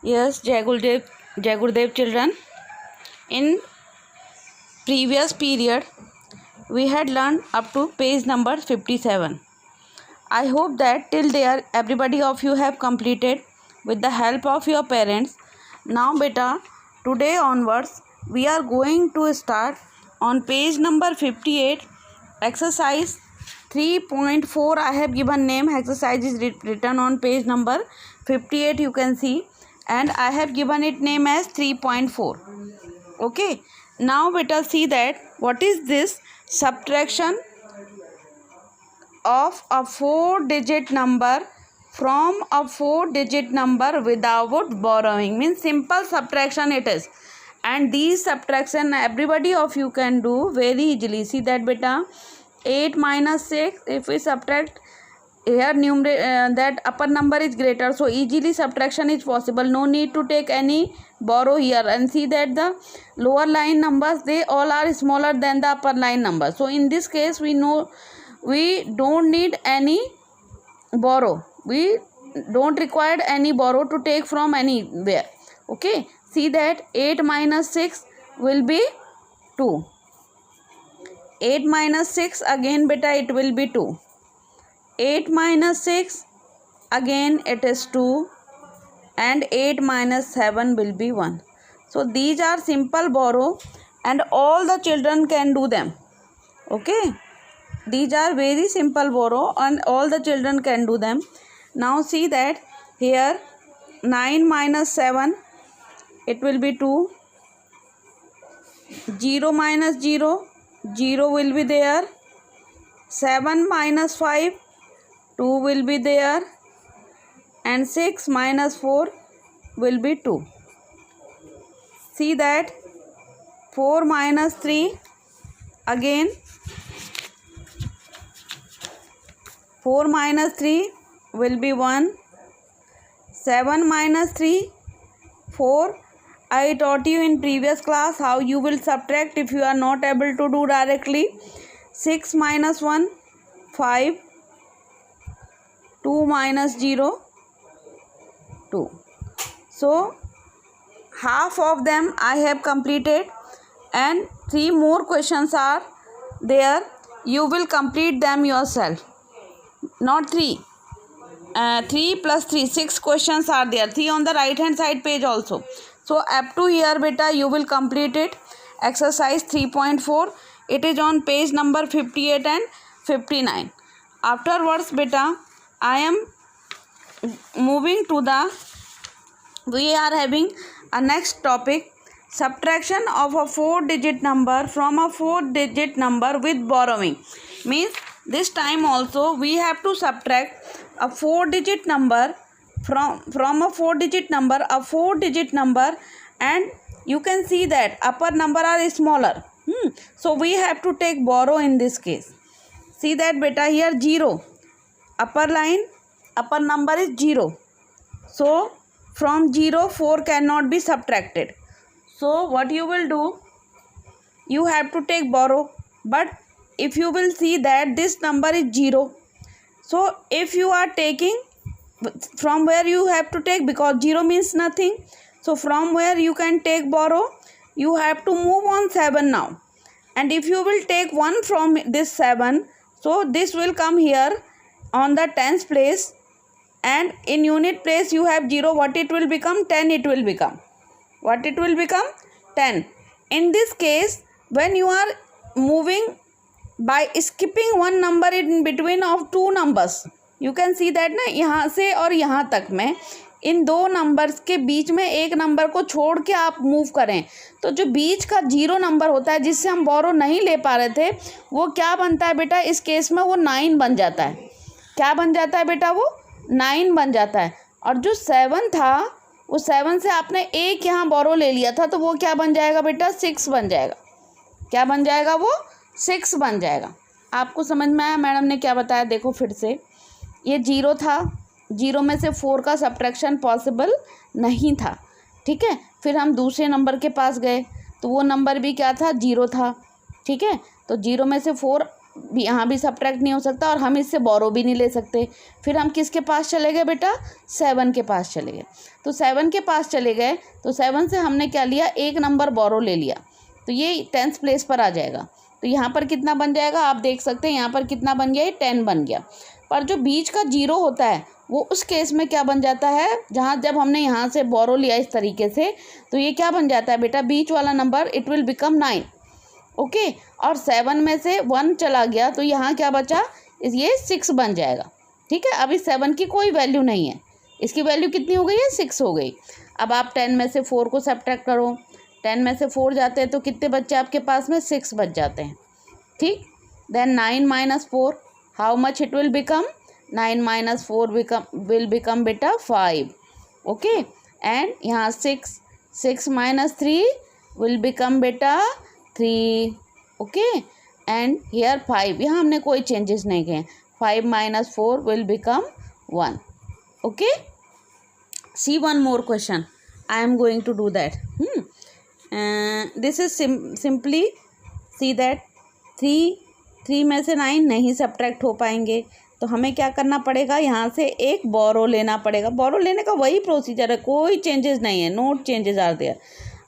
Yes, Jai Gurudev children. In previous period, we had learned up to page number 57. I hope that till there everybody of you have completed with the help of your parents. Now beta, today onwards we are going to start on page number 58, exercise 3.4. I have given name, exercise is written on page number 58, you can see, and I have given it name as 3.4. Okay, now beta see that what is this subtraction of a 4-digit number from a 4-digit number without borrowing. Means simple subtraction it is, and these subtraction everybody of you can do very easily. See that beta, 8 minus 6, if we subtract here that upper number is greater, so easily subtraction is possible, no need to take any borrow here. And see that the lower line numbers, they all are smaller than the upper line numbers, so in this case we know we don't need any borrow, we don't require any borrow to take from anywhere. Okay, see that 8 minus 6 will be 2, 8 minus 6 again beta it will be 2, 8 minus 6 again it is 2, and 8 minus 7 will be 1. So these are simple borrow and all the children can do them. Okay, these are very simple borrow and all the children can do them. Now see that here 9 minus 7 it will be 2, 0 minus 0, 0 will be there, 7 minus 5, 2 will be there, and 6 minus 4 will be 2. See that 4 minus 3 again, 4 minus 3 will be 1, 7 minus 3, 4. I taught you in previous class how you will subtract if you are not able to do directly. 6 minus 1, 5, 2 minus 0, 2. So half of them I have completed and 3 more questions are there. You will complete them yourself. Not 3. 3 plus 3, 6 questions are there. 3 on the right hand side page also. So up to here beta you will complete it. Exercise 3.4. It is on page number 58 and 59. Afterwards beta I am moving to we are having a next topic, subtraction of a 4-digit number from a 4-digit number with borrowing. Means this time also we have to subtract a 4-digit number from a 4-digit number, a 4-digit number, and you can see that upper number are smaller. So we have to take borrow in this case. See that beta here 0, upper number is 0. So from 0 4 cannot be subtracted. So what you will do, you have to take borrow. But if you will see that this number is 0, so if you are taking from where you have to take, because 0 means nothing, so from where you can take borrow, you have to move on 7 now. And if you will take 1 from this 7, so this will come here on the tens place, and in unit place you have 0, what it will become? 10 it will become. What it will become? 10. In this case, when you are moving by skipping one number in between of 2 numbers, you can see that ना, यहाँ से और यहाँ तक में इन 2 numbers के बीच में एक नंबर को छोड़ के आप मूव करें, तो जो बीच का 0 नंबर होता है जिससे हम बोरो नहीं ले पा रहे थे, वो क्या बनता है बेटा? इस केस में वो 9 बन जाता है. क्या बन जाता है बेटा? वो 9 बन जाता है. और जो 7 था, वो 7 से आपने एक यहाँ बोरो ले लिया था, तो वो क्या बन जाएगा बेटा? 6 बन जाएगा. क्या बन जाएगा? वो 6 बन जाएगा. आपको समझ में आया मैडम ने क्या बताया? देखो फिर से, ये 0 था, 0 में से 4 का सब्ट्रैक्शन पॉसिबल नहीं था. ठीक है, फिर हम दूसरे नंबर के पास गए, तो वो नंबर भी क्या था? 0 था. ठीक है, तो 0 में से 4 भी यहाँ भी सब्ट्रैक्ट नहीं हो सकता और हम इससे बोरो भी नहीं ले सकते। फिर हम किसके पास चले गए बेटा, 7 के पास चले गए। तो 7 के पास चले गए तो 7 से हमने क्या लिया, एक नंबर बोरो ले लिया, तो ये 10th प्लेस पर आ जाएगा। तो यहाँ पर कितना बन जाएगा, आप देख सकते हैं यहाँ पर कितना बन गया, ये 10 बन गया। पर जो बीच का 0 होता है वो उस केस में क्या बन जाता है, जहाँ जब हमने यहाँ से बोरो लिया इस तरीके से, तो ये क्या बन जाता है बेटा, बीच वाला number it will become 9। Okay, और 7 में से 1 चला गया तो यहाँ क्या बचा, ये 6 बन जाएगा। ठीक है, अब इस 7 की कोई वैल्यू नहीं है, इसकी वैल्यू कितनी हो गई है, 6 हो गई। अब आप 10 में से 4 को सब्ट्रैक्ट करो, 10 में से 4 जाते हैं तो कितने बच्चे आपके पास में, 6 बच जाते हैं। ठीक, then 9 - 4 how much it will become, 9 - 4 will become बेटा 5। ओके, एंड यहाँ 6 - 3 विल बिकम बेटा 3। ओके, एंड हियर 5, यहाँ हमने कोई चेंजेस नहीं किए। 5 - 4 will become 1। Okay, see one more question, I am going to do that. This is simply see that 3 में से 9 नहीं सब्ट्रैक्ट हो पाएंगे, तो हमें क्या करना पड़ेगा, यहाँ से एक बोरो लेना पड़ेगा। बोरो लेने का वही प्रोसीजर है, कोई चेंजेस नहीं है, नो चेंजेस आर देयर।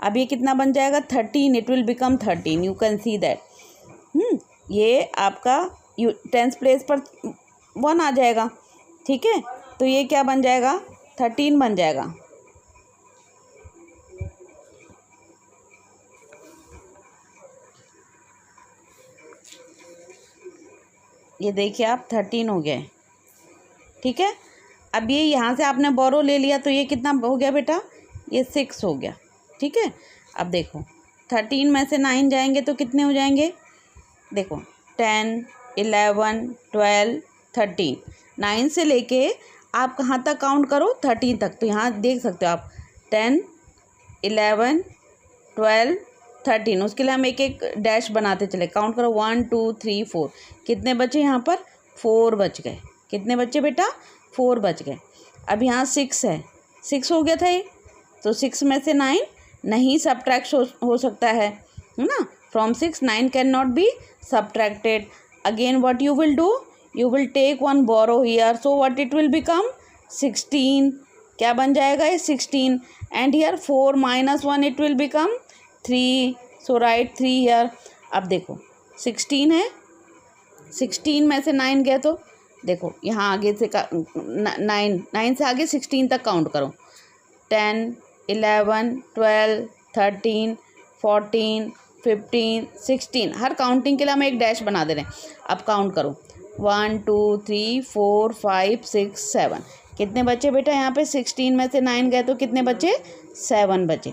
अब ये कितना बन जाएगा, 13, it will become 13, you can see that. ये आपका 10th प्लेस पर 1 आ जाएगा। ठीक है, तो ये क्या बन जाएगा, 13 बन जाएगा। ये देखिए आप 13 हो गए। ठीक है, अब ये यहाँ से आपने बोरो ले लिया तो ये कितना हो गया बेटा, ये 6 हो गया। ठीक है, अब देखो 13 में से 9 जाएंगे तो कितने हो जाएंगे, देखो 10, 11, 12, 13, 9 से लेके आप कहाँ तक काउंट करो, 13 तक। तो यहाँ देख सकते हो आप 10, 11, 12, 13, उसके लिए हम एक एक डैश बनाते चले, काउंट करो 1 2 3 4, कितने बचे यहाँ पर, 4 बच गए। कितने बच्चे बेटा, 4 बच गए। अब यहाँ 6 है, 6 हो गया था ये, तो 6 में से 9 नहीं सब्ट्रैक्ट हो सकता है ना, from 6 9 can not be subtracted. Again what you will do, you will take one borrow here, so what it will become, 16। क्या बन जाएगा ये, 16, and here 4 - 1 it will become 3, so write 3 here। अब देखो 16 है, 16 में से 9 गया तो देखो यहाँ आगे से 9 से आगे 16 तक काउंट करो, 10, 11, 12, 13, 14, 15, 16, हर काउंटिंग के लिए हम एक डैश बना दे रहे हैं। अब काउंट करो 1 2 3 4 5 6 7, कितने बचे बेटा यहाँ पे, 16 में से 9 गए तो कितने बचे, 7 बचे।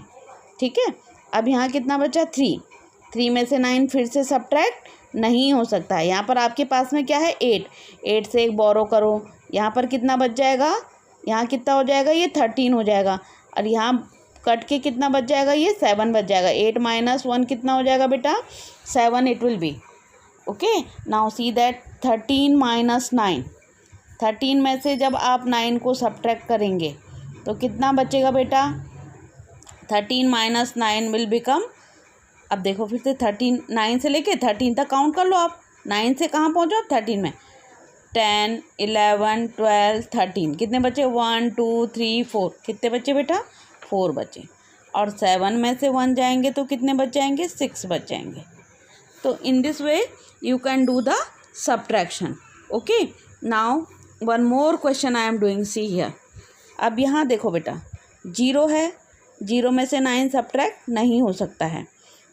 ठीक है, अब यहाँ कितना बचा, 3 में से 9 फिर से सब्ट्रैक्ट नहीं हो सकता है। यहाँ पर आपके पास में क्या है, 8 से एक बोरो करो, यहाँ पर कितना बच जाएगा, यहाँ कितना हो जाएगा, ये 13 हो जाएगा, और यहाँ कट के कितना बच जाएगा, ये 7 बच जाएगा। 8 - 1 कितना हो जाएगा बेटा, 7 it will be. Okay, now see that 13 - 9, 13 में से जब आप 9 को सब्ट्रैक्ट करेंगे तो कितना बचेगा बेटा, 13 - 9 विल बिकम, अब देखो फिर से 13, 9 से लेके 13 तक काउंट कर लो आप, 9 से कहाँ पहुँचो आप, 13 में, 10, 11, 12, 13, कितने बचे, 1 2 3 4, कितने बचे बेटा, 4 बचे। और 7 में से 1 जाएंगे तो कितने बच जाएंगे, 6 बच जाएंगे। तो in this way you can do the subtraction. Okay, now one more question I am doing, see here। अब यहाँ देखो बेटा 0 है, 0 में से 9 सब्ट्रैक्ट नहीं हो सकता है,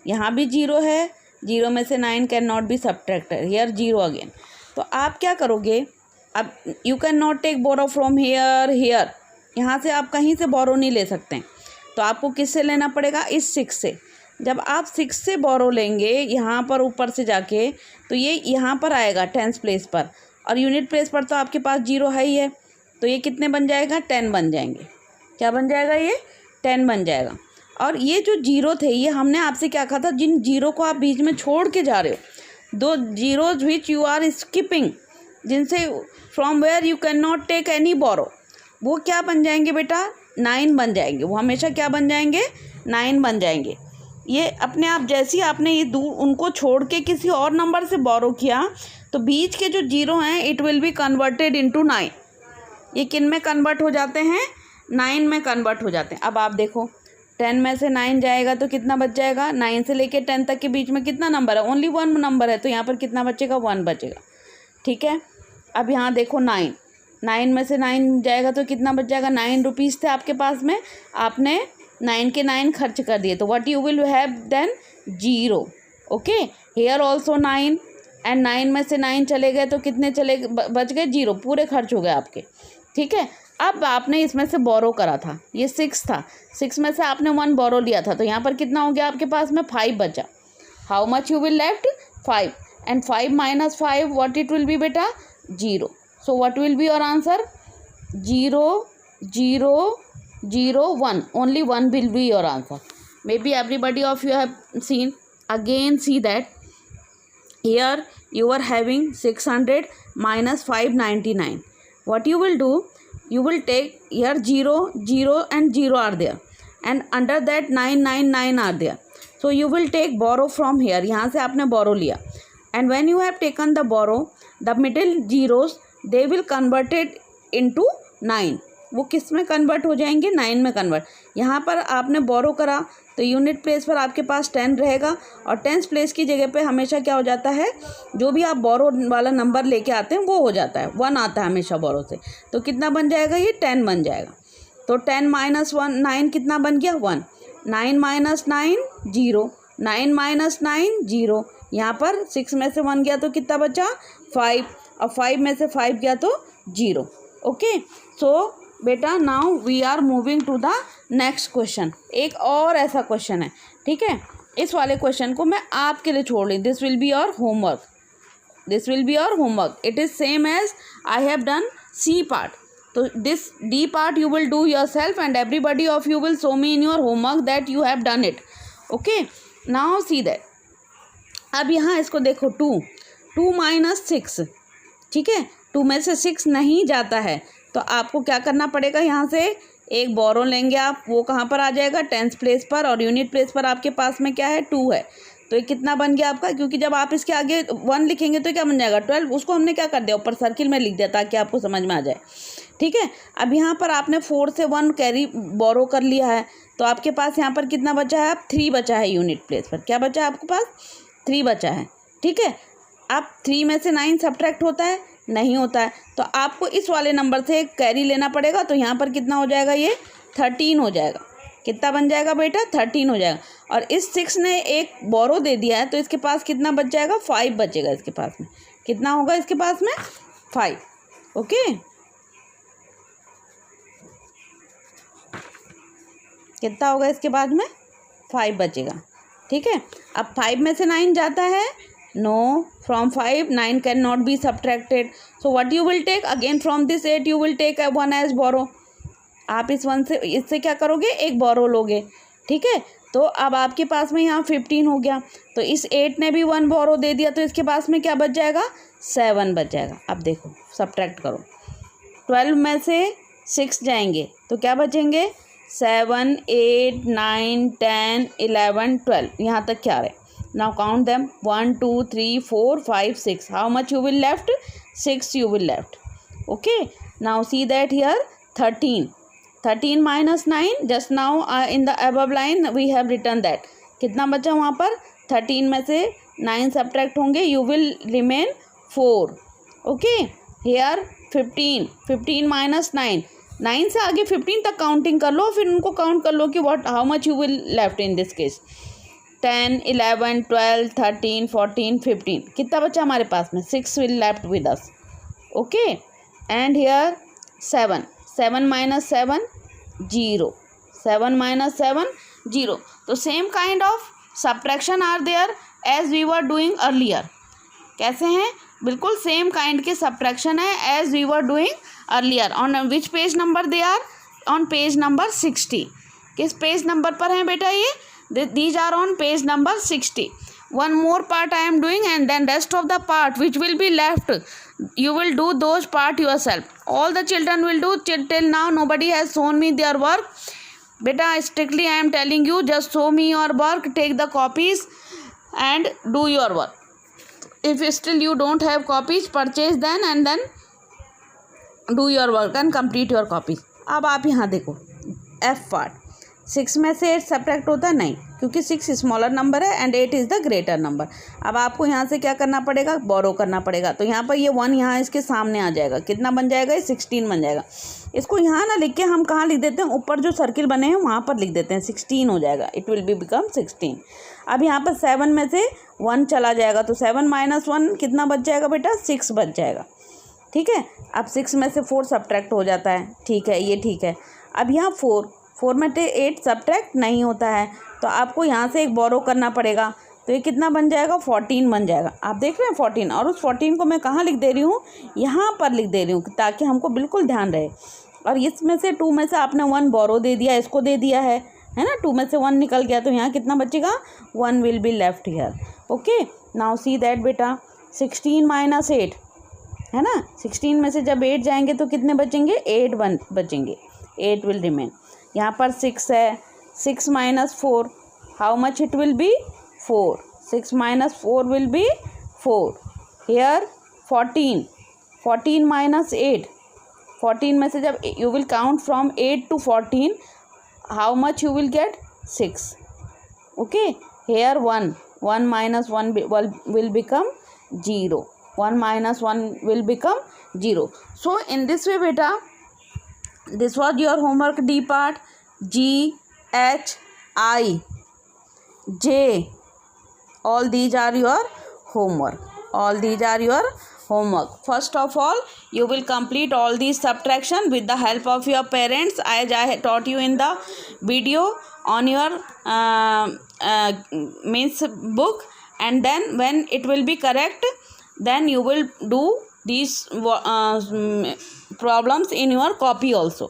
यहाँ भी 0 है, 0 में से 9 can not be subtracted, here 0 again. तो आप क्या करोगे, अब you can not take borrow from here, यहाँ से आप कहीं से बोरो नहीं ले सकते हैं, तो आपको किससे लेना पड़ेगा, इस 6 से। जब आप 6 से बोरो लेंगे यहाँ पर ऊपर से जाके, तो ये यहाँ पर आएगा 10th प्लेस पर, और यूनिट प्लेस पर तो आपके पास 0 है ही है, तो ये कितने बन जाएगा, 10 बन जाएंगे। क्या बन जाएगा, ये 10 बन जाएगा। और ये जो 0 थे, ये हमने आपसे क्या कहा था, जिन 0 को आप बीच में छोड़ के जा रहे हो, दो zeros which you are skipping, जिनसे from where you can not take any borrow, वो क्या बन जाएंगे बेटा, 9 बन जाएंगे, वो हमेशा क्या बन जाएंगे, 9 बन जाएंगे। ये अपने आप जैसे ही आपने ये दूर उनको छोड़ के किसी और नंबर से बोरो किया तो बीच के जो जीरो हैं it will be converted into 9। ये किन में कन्वर्ट हो जाते हैं? 9 में कन्वर्ट हो जाते हैं। अब आप देखो 10 में से 9 जाएगा तो कितना बच जाएगा? 9 से लेके 10 तक के बीच में कितना नंबर है? ओनली 1 नंबर है, तो यहाँ पर कितना बचेगा? 1 बचेगा। ठीक है, अब यहाँ देखो 9 में से 9 जाएगा तो कितना बच जाएगा? 9 रुपीज़ थे आपके पास में, आपने 9 के 9 खर्च कर दिए, तो what you will have then? 0। Okay, here also 9 and 9 में से 9 चले गए तो कितने चले बच गए? 0, पूरे खर्च हो गए आपके। ठीक है, अब आपने इसमें से बोरो करा था, ये 6 था, 6 में से आपने 1 बोरो लिया था, तो यहाँ पर कितना हो गया आपके पास में? 5 बचा। How much you will left? 5, and 5 minus 5 what it will be बेटा? 0। So what will be your answer? 0 0 0 1, only 1 will be your answer. Maybe everybody of you have seen. Again see that here you are having 600 minus 599. What you will do? You will take here 0 0 and 0 are there, and under that 9 9 9 are there. So you will take borrow from here. यहाँ से आपने borrow लिया, and when you have taken the borrow, the middle zeros they will converted into 9. वो किस में convert हो जाएंगे? 9 में कन्वर्ट। यहाँ पर आपने बोरो करा तो यूनिट प्लेस पर आपके पास 10 रहेगा, और 10th प्लेस की जगह पे हमेशा क्या हो जाता है? जो भी आप बोरो वाला नंबर लेके आते हैं वो हो जाता है, 1 आता है हमेशा बोरो से, तो कितना बन जाएगा? ये 10 बन जाएगा। तो 10 माइनस 1 9 कितना बन गया? 1। 9 माइनस 9 0, 9 माइनस 9 0। यहाँ पर 6 में से 1 गया तो कितना बचा? 5, और 5 में से 5 गया तो 0। ओके, सो बेटा now we are moving to the next question. एक और ऐसा क्वेश्चन है, ठीक है, इस वाले क्वेश्चन को मैं आपके लिए छोड़ रही। This will be your homework, this will be your homework. It is same as I have done C part, तो this D part you will do yourself and everybody of you will show me in your homework that you have done it. Okay, now see that. अब यहाँ इसको देखो 2 minus 6, ठीक है, 2 में से 6 नहीं जाता है तो आपको क्या करना पड़ेगा? यहाँ से एक बोरो लेंगे आप, वो कहाँ पर आ जाएगा? 10th प्लेस पर, और यूनिट प्लेस पर आपके पास में क्या है? 2 है, तो ये कितना बन गया आपका? क्योंकि जब आप इसके आगे 1 लिखेंगे तो क्या बन जाएगा? 12। उसको हमने क्या कर दिया? ऊपर सर्किल में लिख दिया ताकि आपको समझ में आ जाए। ठीक है, अब यहाँ पर आपने 4 से 1 कैरी बोरो कर लिया है, तो आपके पास यहाँ पर कितना बचा है? अब 3 बचा है यूनिट प्लेस पर। क्या बचा है आपके पास? 3 बचा है। ठीक है, अब 3 में से 9 सब्ट्रैक्ट होता है? नहीं होता है, तो आपको इस वाले नंबर से एक कैरी लेना पड़ेगा, तो यहाँ पर कितना हो जाएगा? ये 13 हो जाएगा। कितना बन जाएगा बेटा? 13 हो जाएगा। और इस 6 ने एक बोरो दे दिया है तो इसके पास कितना बच जाएगा? 5 बचेगा इसके पास में। कितना होगा इसके पास में? 5। ओके, कितना होगा इसके बाद में? 5 बचेगा। ठीक है, अब 5 में से 9 जाता है? No, from 5 9 can not be subtracted, so what you will take? Again from this 8 you will take 1 as borrow. आप इस 1 से इससे क्या करोगे? एक बोरो लोगे। ठीक है, तो अब आपके पास में यहाँ 15 हो गया, तो इस 8 ने भी 1 बोरो दे दिया, तो इसके पास में क्या बच जाएगा? 7 बच जाएगा। अब देखो सब्ट्रैक्ट करो, 12 में से 6 जाएंगे तो क्या बचेंगे? 7 8 9 10 11 12, यहाँ तक क्या रहे? Now count them, 1 2 3 4 5 6। How much you will left? 6 you will left. Okay, now see that here 13 minus 9, just now in the above line we have written that. कितना बचा वहाँ पर? 13 में से 9 सब्ट्रैक्ट होंगे, you will remain 4. Okay, here 15 minus 9, 9 से आगे 15 तक काउंटिंग कर लो, फिर उनको काउंट कर लो कि how much you will left in this case. 10 11 12 13 14 15, कितना बचा हमारे पास में? 6 will left with us. Okay, and here 7 minus 7 0, 7 minus 7 0. तो same kind of subtraction are there as we were doing earlier. कैसे हैं? बिल्कुल सेम काइंड के सब्ट्रैक्शन है as we were doing earlier. On which page number they are? On page number 60. किस page number पर हैं बेटा ये? These are on page number 60. One more part I am doing, and then rest of the part which will be left, you will do those part yourself. All the children will do till now. Nobody has shown me their work. beta, strictly I am telling you, just show me your work, take the copies and do your work. If still you don't have copies, purchase then and then do your work and complete your copies. अब आप यहाँ देखो F part, 6 में से 8 subtract होता है नहीं, क्योंकि 6 स्मॉलर नंबर है and 8 is the greater number. अब आपको यहाँ से क्या करना पड़ेगा, बोरो करना पड़ेगा. तो यहाँ पर ये 1 यहाँ इसके सामने आ जाएगा. कितना बन जाएगा, ये 16 बन जाएगा. इसको यहाँ ना लिख के हम कहाँ लिख देते हैं, ऊपर जो सर्किल बने हैं वहाँ पर लिख देते हैं. 16 हो जाएगा, इट विल बी बिकम 16. अब यहाँ पर 7 में से 1 चला जाएगा, तो 7 - 1 कितना बच जाएगा बेटा, 6 बच जाएगा. ठीक है. अब 6 में से 4 सब्ट्रैक्ट हो जाता है. ठीक है, ये ठीक है. अब यहाँ 4 में से 8 सब्ट्रैक्ट नहीं होता है, तो आपको यहाँ से एक बोरो करना पड़ेगा. तो ये कितना बन जाएगा, 14 बन जाएगा. आप देख रहे हैं 14, और उस 14 को मैं कहाँ लिख दे रही हूँ, यहाँ पर लिख दे रही हूँ, ताकि हमको बिल्कुल ध्यान रहे. और इसमें से 2 में से आपने 1 बोरो दे दिया, इसको दे दिया है ना. 2 में से 1 निकल गया, तो यहाँ कितना बचेगा, 1 will be left here. Okay, now see that बेटा, 16 - 8 है ना. 16 में से जब 8 जाएंगे तो कितने बचेंगे, 8 बचेंगे. 8 विल रिमेन. यहाँ पर 6 है, 6 - 4 how much it will be, 4. 6 - 4 will be 4. Here 14 - 8. 14 में से जब you will count from 8 to 14, how much you will get, 6. Okay, here 1 - 1 will become 0. 1 - 1 will become 0. So in this way beta, this was your homework D part. G, H, I, J, all these are your homework. All these are your homework. First of all, you will complete all these subtraction with the help of your parents, as I taught you in the video on your means book. And then when it will be correct, then you will do these problems in your copy also.